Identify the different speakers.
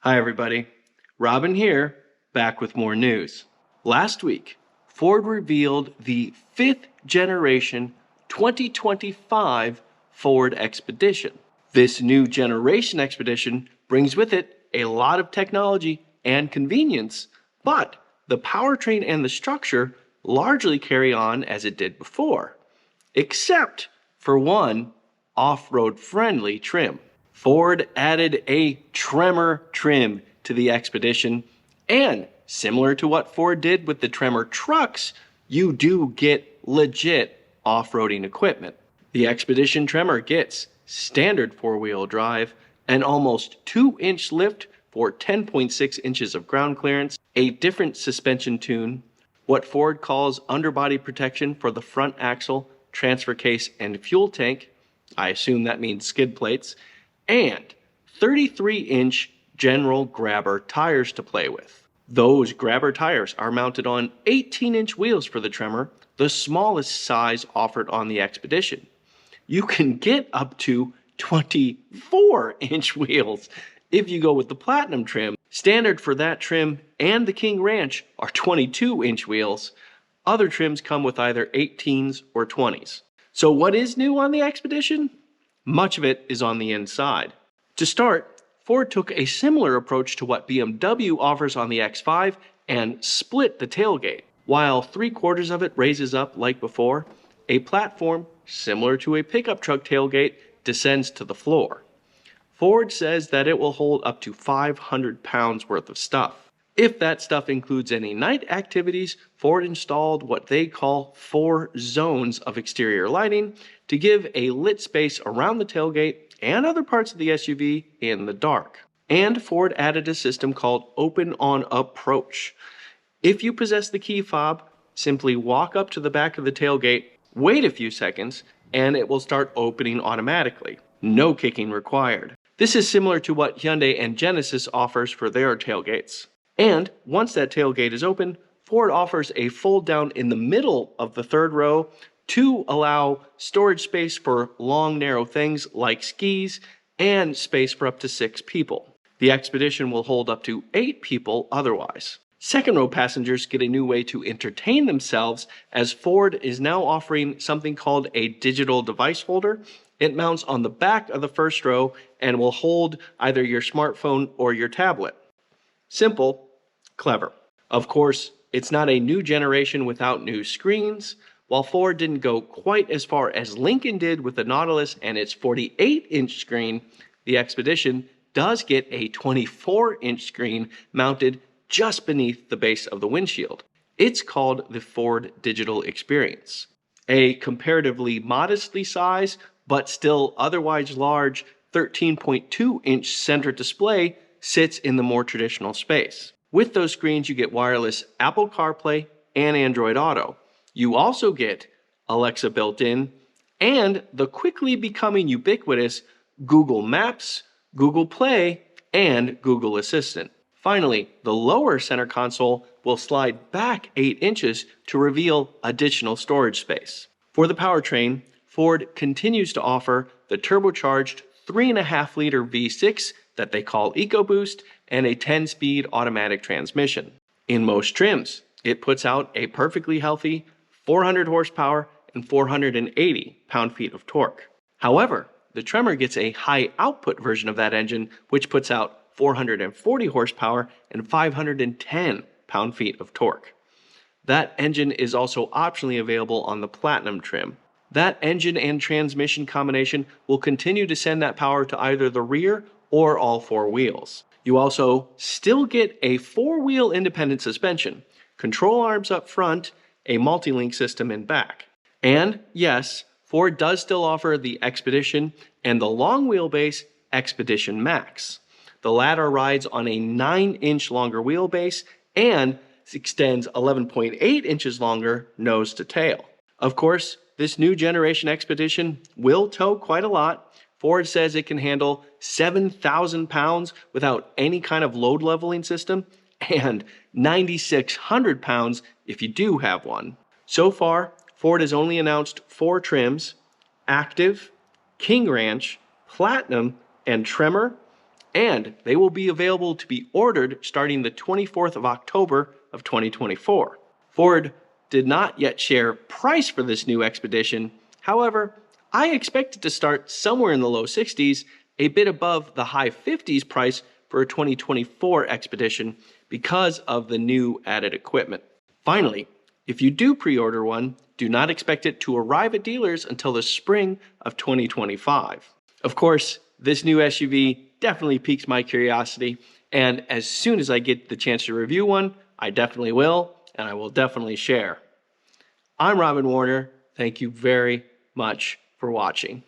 Speaker 1: Hi everybody, Robin here, back with more news. Last week, Ford revealed the 5th generation 2025 Ford Expedition. This new generation Expedition brings with it a lot of technology and convenience, but the powertrain and the structure largely carry on as it did before, except for one off-road friendly trim. Ford added a Tremor trim to the Expedition, and similar to what Ford did with the Tremor trucks, you do get legit off-roading equipment. The Expedition Tremor gets standard four-wheel drive, an almost 2-inch lift for 10.6 inches of ground clearance, a different suspension tune, what Ford calls underbody protection for the front axle, transfer case, and fuel tank, I assume that means skid plates, and 33-inch general grabber tires to play with. Those grabber tires are mounted on 18-inch wheels for the Tremor, the smallest size offered on the Expedition. You can get up to 24-inch wheels if you go with the Platinum trim. Standard for that trim and the King Ranch are 22-inch wheels. Other trims come with either 18s or 20s. So what is new on the Expedition? Much of it is on the inside. To start, Ford took a similar approach to what BMW offers on the X5 and split the tailgate. While 3/4 of it raises up like before, a platform similar to a pickup truck tailgate descends to the floor. Ford says that it will hold up to 500 pounds worth of stuff. If that stuff includes any night activities, Ford installed what they call 4 zones of exterior lighting to give a lit space around the tailgate and other parts of the SUV in the dark. And Ford added a system called Open on Approach. If you possess the key fob, simply walk up to the back of the tailgate, wait a few seconds, and it will start opening automatically. No kicking required. This is similar to what Hyundai and Genesis offers for their tailgates. And once that tailgate is open, Ford offers a fold down in the middle of the third row to allow storage space for long, narrow things like skis and space for up to 6 people. The Expedition will hold up to 8 people otherwise. Second row passengers get a new way to entertain themselves as Ford is now offering something called a digital device holder. It mounts on the back of the first row and will hold either your smartphone or your tablet. Simple, clever. Of course, it's not a new generation without new screens. While Ford didn't go quite as far as Lincoln did with the Nautilus and its 48-inch screen, the Expedition does get a 24-inch screen mounted just beneath the base of the windshield. It's called the Ford Digital Experience. A comparatively modestly sized, but still otherwise large 13.2-inch center display sits in the more traditional space. With those screens, you get wireless Apple CarPlay and Android Auto. You also get Alexa built in and the quickly becoming ubiquitous Google Maps, Google Play, and Google Assistant. Finally, the lower center console will slide back 8 inches to reveal additional storage space. For the powertrain, Ford continues to offer the turbocharged 3.5-liter V6 that they call EcoBoost and a 10-speed automatic transmission. In most trims, it puts out a perfectly healthy 400 horsepower and 480 pound-feet of torque. However, the Tremor gets a high-output version of that engine, which puts out 440 horsepower and 510 pound-feet of torque. That engine is also optionally available on the Platinum trim. That engine and transmission combination will continue to send that power to either the rear or all 4 wheels. You also still get a 4-wheel independent suspension, control arms up front, a multi-link system in back. And yes, Ford does still offer the Expedition and the long wheelbase Expedition Max. The latter rides on a 9-inch longer wheelbase and extends 11.8 inches longer nose to tail. Of course, this new generation Expedition will tow quite a lot. Ford says it can handle 7,000 pounds without any kind of load leveling system and 9,600 pounds if you do have one. So far, Ford has only announced 4 trims: Active, King Ranch, Platinum, and Tremor. and they will be available to be ordered starting the 24th of October of 2024. Ford did not yet share price for this new Expedition. However, I expect it to start somewhere in the low 60s, a bit above the high 50s price for a 2024 Expedition because of the new added equipment. Finally, if you do pre-order one, do not expect it to arrive at dealers until the spring of 2025. Of course, this new SUV definitely piques my curiosity, and as soon as I get the chance to review one, I definitely will, and I will definitely share. I'm Robin Warner. Thank you very much for watching.